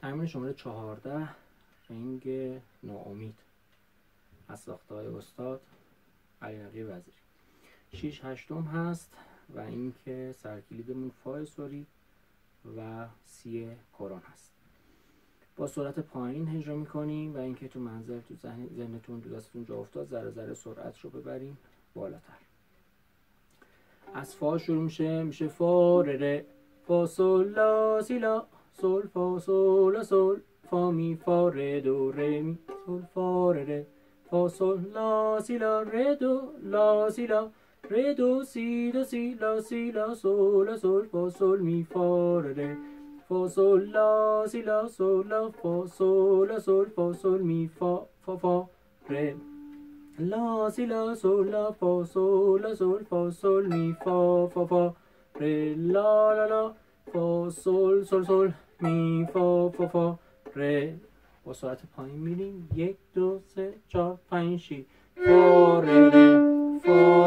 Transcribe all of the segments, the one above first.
تمرین شماره 14 رنگ ناامید از ساخته‌های استاد علی وزیری. 6 هشتم هست و اینکه سرکلیدمون فا سوری و سی کرون هست. با سرعت پایین اجرا میکنیم و اینکه تو منظر تو ذهنتون تو دستتون جا افتاد ذره ذره سرعت رو ببریم بالاتر. از فا شروع میشه فا ره فا سول لا سی لا سول فا سول لا سول فا می فا ره دو ره می سول فا ره فا سول لا سی لا ره دو لا سی لا ره دو سی لا سول فا سول می فا ره فا سول لا سی لا سول لا فا سول فا سول می فا فا ره لا سی لا سول لا فا سول فا سول می فا فا ره لا فا سول می فا ره. با سرعت پایین میریم 1 2 3 4 5 6 فا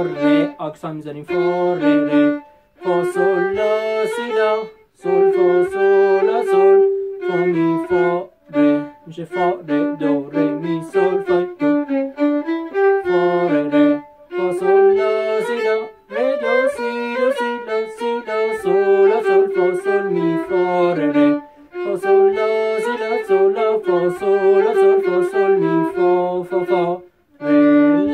ره آکسان میزنیم فا ره فا سول لا سی لا سول فا سول فا می فا ره میشه فا ره دو ره می سول فا دو فا ره فا سول لا سی لا ره دو سی لا سول فا سول می فا ره فا سول لا سی لا سول فا سول فا سول می فا فا ره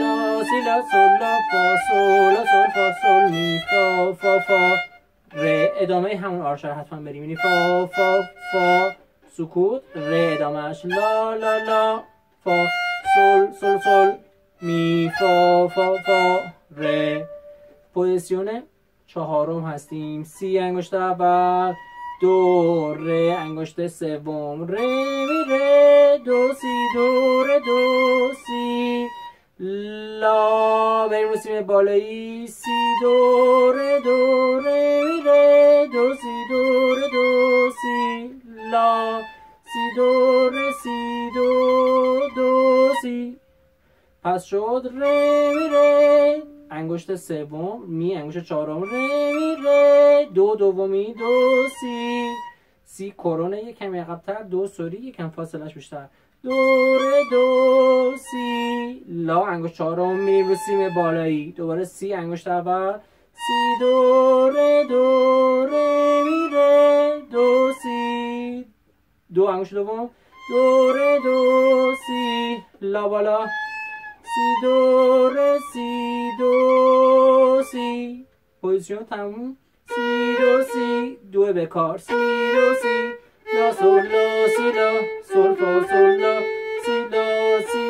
لا سی لا سول فا سول فا سول می فا ره. ادامه همون آرشر حتما بریم. یعنی فا سکوت ره ادامهش لا فا سول می فا ره. پوزیشن چهارم هستیم. سی انگشت اول، دو ره انگشت سوم، ره می ره دو سی لا. بریم رو سیم بالایی. سی دو ره می ره دو سی لا. سی دو ره دو سی. پس شد ره می ره انگشت سوم، می انگشت چهارم، ره می ره دو دومی دو سی کرونه یک کمی عقب‌تر، دو سوری یکم فاصلش بیشتر، دو ره دو سی لا. انگشت چهارم می رو سیم بالایی، دوباره سی انگشت اول، سی دو ره می ره دو سی، دو انگشت دوم، دو ره دو سی لا بالا، سی دو ره دو سی. پوزیشن تموم. سی دو به کار، سی لا سول لا سی لا سول فا سول لا سی لا سی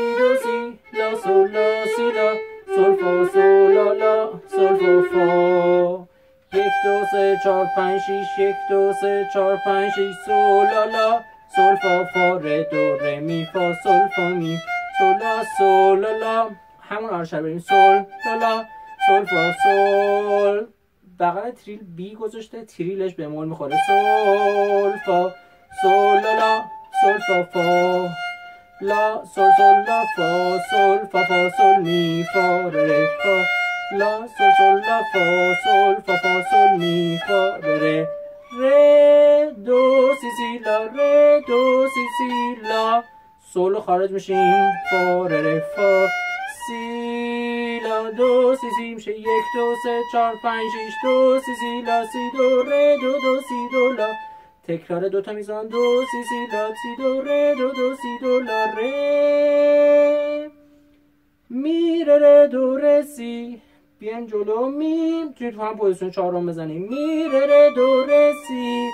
لا سول لا سی لا سول فا سول لا سول فا. 1 2 3 4 5 6 1 2 3 4 5 6 سول لا سول فا ره دو ره می فا سول فا می سول لا. همون آرشر بریم. سول لا سول فا سول. بغل تریل بی گذاشته، تریلش به مول میخوره. سول فا سول لا سول فا لا سول لا فا سول می فا ره فا لا سول لا فا سول می فا ره دو سی لا ره دو سی لا. سولو خارج میشیم. فا ره فا سی لا دو سی میشه 1 2 3 4 5 6 دو سی لا سی دو ره دو سی دو لا. تکرار دوتا میزان دو سی لا سی دو ره دو سی دو لا ره می ره دو ره سی. بیایم جلو. می توی تو هم پوزیشن چهارم بزنیم. می ره دو ره سی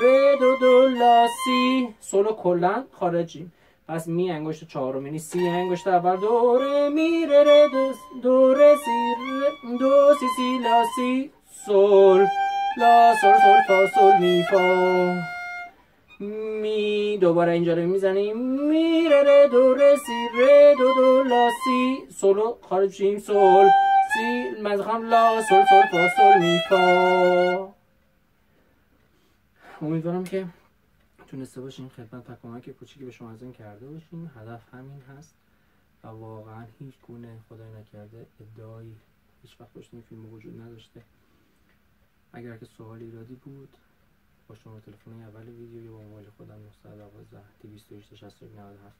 ره دو لا سی. سولو کلا خارجی. پس می انگشت چهارم، یعنی سی انگشت اول، دو ره می ره دو ره سی لا سی سول لا سول فا سول می فا می. دوباره اینجا رو میزنیم. می ره دو ره سی ره دو لا سی. سولو خارج شیم. سول سی مزخم لا سول فا سول می فا. امیدوارم که تونسته باشیم خدمت و کمک کوچیکی به شما از این کرده باشیم. هدف همین هست و واقعا هیچ گونه خدای نکرده ادعایی هیچ وقت پشت این فیلم وجود نداشته. اگر که سوالی ایرادی بود با شماره تلفنی اول ویدیو یا با موبایل خودم 912 228 61 97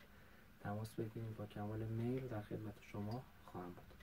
تماس بگیرید. با کمال میل در خدمت شما خواهم بود.